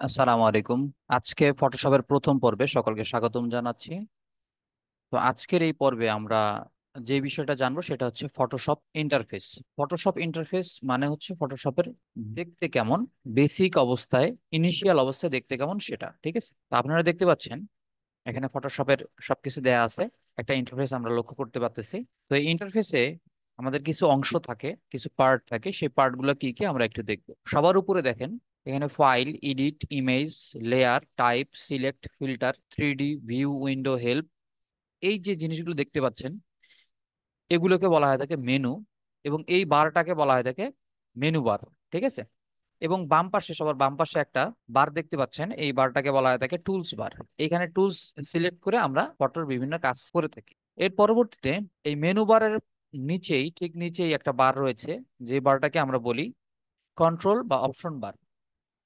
আসসালামু আলাইকুম। আজকে ফটোশপের প্রথম পর্বে সকলকে স্বাগতম জানাচ্ছি। তো আজকের এই পর্বে আমরা যে বিষয়টা জানবো সেটা হচ্ছে ফটোশপ ইন্টারফেস। ফটোশপ ইন্টারফেস মানে হচ্ছে ফটোশপের দেখতে কেমন, বেসিক অবস্থায়, ইনিশিয়াল অবস্থায় দেখতে কেমন সেটা, ঠিক আছে? তো আপনারা দেখতে পাচ্ছেন এখানে ফটোশপের সবকিছু দেয়া আছে, একটা ইন্টারফেস আমরা লক্ষ্য করতে পারতেছি। তো এই ইন্টারফেসে আমাদের কিছু অংশ থাকে, কিছু পার্ট থাকে, সেই পার্টগুলো কি কি আমরা একটু দেখবো। সবার উপরে দেখেন এখানে file, edit, image, layer, type, select, filter, 3D, view, window, help, এই যে জিনিসগুলো দেখতে পাচ্ছেন এগুলোকে বলা হয় থাকে মেনু, এবং এই বারটাকে বলা হয় থাকে মেনু বার, ঠিক আছে? এবং বাম পাশে, সবার বাম পাশে একটা বার দেখতে পাচ্ছেন, এই বারটাকে বলা হয় থাকে টুলস বার। এখানে টুলস সিলেক্ট করে আমরা ফটোর বিভিন্ন কাজ করে থাকি। এর পরবর্তীতে এই মেনু বারের নিচেই, ঠিক নিচেই একটা বার রয়েছে, যে বারটাকে আমরা বলি কন্ট্রোল বা অপশন বার।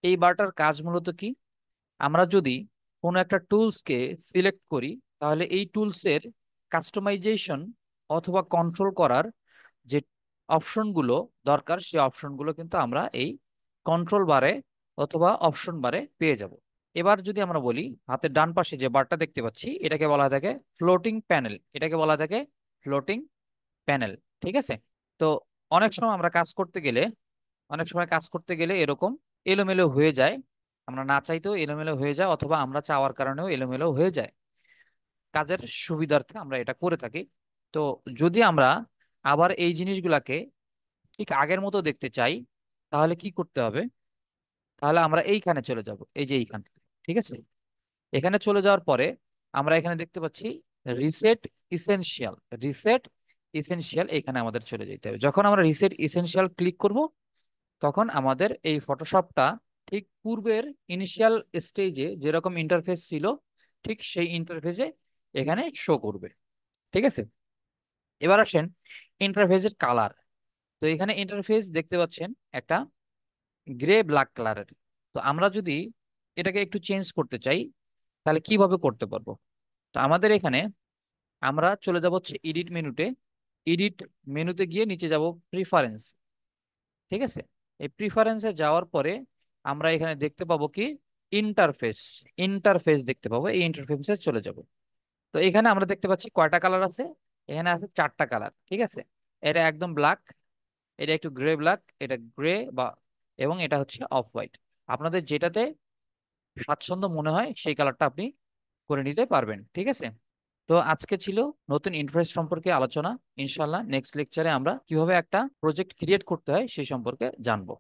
এই বারটার কাজ মূলত কি? আমরা যদি কোনো একটা টুলসকে সিলেক্ট করি, তাহলে এই টুলসের কাস্টমাইজেশন অথবা কন্ট্রোল করার যে অপশনগুলো দরকার, সেই অপশনগুলো কিন্তু আমরা এই কন্ট্রোল বারে অথবা অপশন বারে পেয়ে যাব। এবার যদি আমরা বলি, হাতের ডান পাশে যে বারটা দেখতে পাচ্ছি এটাকে বলা হয় থাকে ফ্লোটিং প্যানেল, এটাকে বলা হয় থাকে ফ্লোটিং প্যানেল, ঠিক আছে? তো অনেক সময় আমরা কাজ করতে গেলে, অনেক সময় কাজ করতে গেলে এরকম এলোমেলো হয়ে যায়, আমরা না চাইতেও এলোমেলো হয়ে যায়, অথবা আমরা চাওয়ার কারণেও এলোমেলো হয়ে যায়। কাজের সুবিধার্থে আমরা এটা করে থাকি। তো যদি আমরা আবার এই জিনিসগুলাকে ঠিক আগের মতো দেখতে চাই, তাহলে কি করতে হবে? তাহলে আমরা এইখানে চলে যাব, এই যে এইখান থেকে, ঠিক আছে? এখানে চলে যাওয়ার পরে আমরা এখানে দেখতে পাচ্ছি রিসেট ইসেনশিয়াল। রিসেট ইসেনশিয়াল এখানে আমাদের চলে যেতে হবে। যখন আমরা রিসেট ইসেনশিয়াল ক্লিক করব, তখন আমাদের এই ফটোশপটা ঠিক পূর্বের ইনিশিয়াল স্টেজে যেরকম ইন্টারফেস ছিল, ঠিক সেই ইন্টারফেসে এখানে শো করবে, ঠিক আছে? এবার আসেন ইন্টারফেসের কালার। তো এখানে ইন্টারফেস দেখতে পাচ্ছেন একটা গ্রে ব্ল্যাক কালারের। তো আমরা যদি এটাকে একটু চেঞ্জ করতে চাই, তাহলে কিভাবে করতে পারবো? তো আমাদের এখানে আমরা চলে যাব হচ্ছে এডিট মেনুতে। এডিট মেনুতে গিয়ে নিচে যাব প্রিফারেন্স, ঠিক আছে? এই প্রিফারেন্সে যাওয়ার পরে আমরা এখানে দেখতে পাবো কি ইন্টারফেস। ইন্টারফেস দেখতে পাবো, এই ইন্টারফেসে চলে যাব। তো এখানে আমরা দেখতে পাচ্ছি কয়টা কালার আছে? এখানে আছে চারটা কালার, ঠিক আছে? এটা একদম ব্ল্যাক, এটা একটু গ্রে ব্ল্যাক, এটা গ্রে বা, এবং এটা হচ্ছে অফ হোয়াইট। আপনাদের যেটাতে স্বাচ্ছন্দ্য মনে হয় সেই কালারটা আপনি করে নিতে পারবেন, ঠিক আছে? তো আজকে ছিল নতুন ইন্টারফেস সম্পর্কে আলোচনা। ইনশাল্লাহ নেক্সট লেকচারে আমরা কিভাবে একটা প্রজেক্ট ক্রিয়েট করতে হয় সেই সম্পর্কে জানবো।